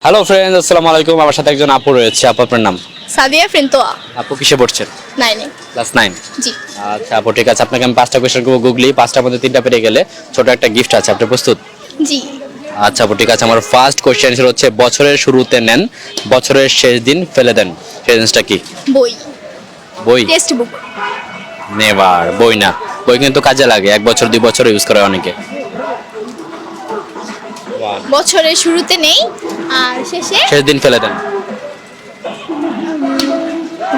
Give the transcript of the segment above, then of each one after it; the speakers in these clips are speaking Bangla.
হ্যালো ফ্রেন্ডস, আসসালামু আলাইকুম। আমার সাথে একজন আপু রয়েছে। আপু, আপনার নাম? সাদিয়া ফ্রিন্তোয়া। আপু কিসে পড়ছেন? 9 ক্লাস 9। জি আচ্ছা আপু, ঠিক আছে। আপনাকে আমি 5টা কোয়েশ্চেন করবো গুগলি। 5টার মধ্যে 3টা পেরে গেলে ছোট একটা গিফট আছে। আপনি প্রস্তুত? জি আচ্ছা আপু, ঠিক আছে। আমার ফার্স্ট কোয়েশ্চেন হচ্ছে বছরের শুরুতে নেন, বছরের শেষ দিন ফেলে দেন। সেই জিনিসটা কি? বই, বই? Text book. নেভার। বই না, বই কিন্তু কাজে লাগে। 1 বছর 2 বছর ইউজ করে অনেকে। বছরের শুরুতে নেই আর শেষে শেষ দিন ফেলে দেন।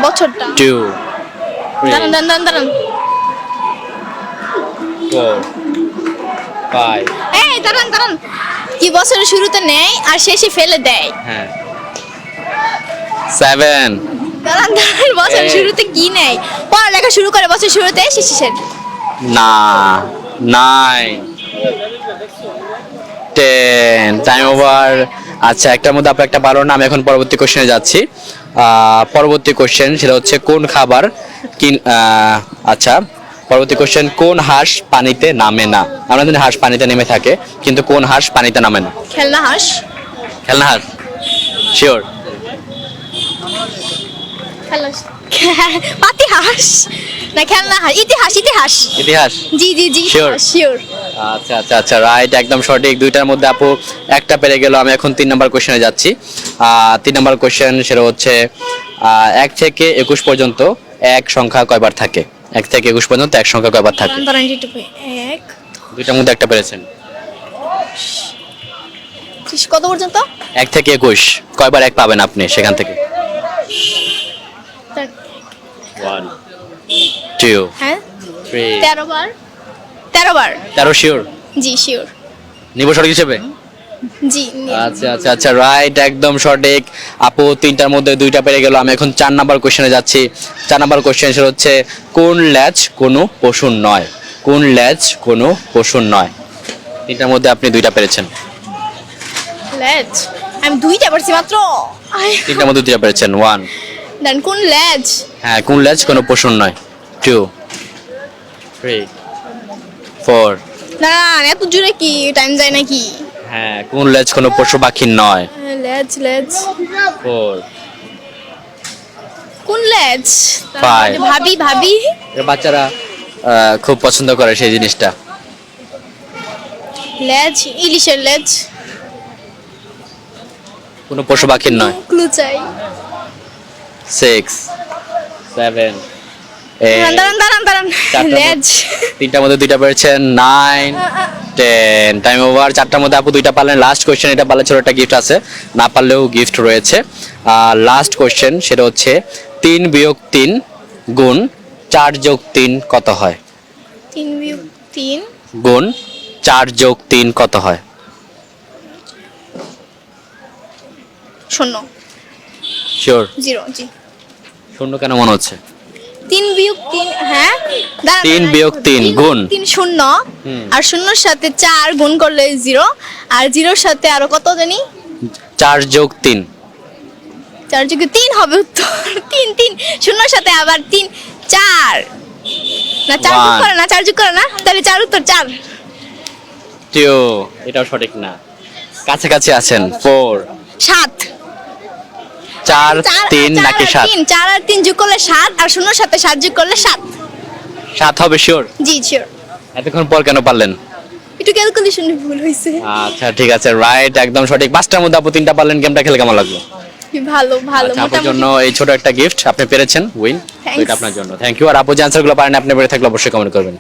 বছরটা। 2 দাঁড়ান দাঁড়ান দাঁড়ান দাঁড়ান 4 5 এই দাঁড়ান দাঁড়ান কি বছরের শুরুতে নেয় আর শেষে ফেলে দেয়? হ্যাঁ 7 দাঁড়ান দাঁড়ান বছরের এই। শুরুতে কি নেয়? পড়ালেখা শুরু করে বছরের শুরুতে, শেষে শেষ। না 9 10 টাইম ওভার। আচ্ছা, একটার মধ্যে আপনি একটা পারো না। আমি এখন পরবর্তী কোশ্চেনে যাচ্ছি। পরবর্তী কোশ্চেন সেটা হচ্ছে কোন খাবার আচ্ছা, পরবর্তী কোশ্চেন, কোন হাঁস পানিতে নামে না? আমরা জানি হাঁস পানিতে নেমে থাকে, কিন্তু কোন হাঁস পানিতে নামে না? খেলনা হাঁস। খেলনা হাঁস? শিওর? পাতি হাঁস না খেলনা হাঁস? ইতিহাস ইতিহাস। ইতিহাস? জি জি জি Sure? শিওর। আচ্ছা আচ্ছা আচ্ছা, রাইট, একদম সঠিক। 2টার মধ্যে আপু একটা পেরে গেল। আমি এখন 3 নম্বর কোশ্চেনে যাচ্ছি। 3 নম্বর কোশ্চেন সেটা হচ্ছে 1 থেকে 21 পর্যন্ত এক সংখ্যা কয়বার থাকে? 1 থেকে 21 পর্যন্ত এক সংখ্যা কয়বার থাকে? দাঁড়ান দাঁড়ান একটু এক 2টার মধ্যে একটা পেরেছেন। কত পর্যন্ত? 1 থেকে 21 কয়বার এক পাবেন আপনি সেখান থেকে? 1 2 হ্যাঁ 3 13 বার। 13 বার। 13 শিওর? জি শিওর। নিব সঠিক হিসেবে? জি আচ্ছা আচ্ছা আচ্ছা, রাইট, একদম সঠিক। আপু 3টার মধ্যে 2টা পেরে গেল। আমি এখন 4 নাম্বার কোশ্চেনে যাচ্ছি। 4 নাম্বার কোশ্চেন হচ্ছে কোন ল্যাজ কোনো পশুর নয়? কোন ল্যাজ কোনো পশুর নয়? 3টার মধ্যে আপনি 2টা পেরেছেন। লেজ। আমি 2টা পারছি মাত্র। 3টার মধ্যে 2টা পেরেছেন। 1 দেন কোন লেজ? হ্যাঁ, কোন ল্যাজ কোনো পশুর নয়? 2 3 4 না এত জোরে কি টাইম যায় নাকি? হ্যাঁ, কোন ল্যাজ কোনো পশু পাখির নয়? লেজ লেজ 4 কোন লেজ? 5 ভাবি ভাবি। বাচ্চারা খুব পছন্দ করে সেই জিনিসটা। লেজ, ইলিশের লেজ। কোনো পশু পাখির নয়। ক্লু চাই। 6 7 দাঁড়ান দাঁড়ান দাঁড়ান দাঁড়ান চারটার লেজ। 3টার মধ্যে 2টা পেরেছেন। 9 10 টাইম ওভার। 4টার মধ্যে আপু 2টা পারলেন। লাস্ট কোশ্চেন, এটা পারলে ছোট একটা গিফট আছে, না পারলেও গিফট রয়েছে। লাস্ট কোশ্চেন সেটা হচ্ছে 3 বিয়োগ 3 গুণ 4 যোগ 3 কত হয়? 3 বিয়োগ 3 গুণ 4 যোগ 3 কত হয়? 0 শিওর? 0 জি। শূন্য কেন মনে হচ্ছে? 3 বিয়োগ 3 হ্যাঁ দাঁড়ান 3 বিয়োগ 3 গুণ 3 শূন্য হুম। আর শূন্যর সাথে 4 গুণ করলে 0 আর 0-র সাথে আরো কত জানি 4 যোগ 3 4 যোগে 3 হবে উত্তর। 3 3 শূন্যর সাথে আবার 3 4 না 4 যোগ 1 করে না 4 যোগ করে না তাহলে 4 উত্তর 4 2 এটাও সঠিক না, কাছাকাছি আছেন। 4 7 4 3 নাকি 7? 4 আর 3 যোগ করলে 7 আর শূন্যর সাথে 7 যোগ করলে 7। 7 হবে শিওর? জি শিওর। এতক্ষণ পর কেন পারলেন? একটু ক্যালকুলেশনে ভুল হয়েছে। আচ্ছা ঠিক আছে, রাইট, একদম সঠিক। 5টার মধ্যে আপু 3টা পারলেন। গেমটা খেলে কেমন লাগলো? ভালো ভালো আচ্ছা, আপুর জন্য মোটামুটি। এই ছোট একটা গিফট আপনি পেরেছেন, উইন। Thanks. এটা আপনার জন্য। Thank you. আর আপু যে আনসারগুলো পারেন আপনি পেরে থাকলে অবশ্যই কমেন্ট করবেন।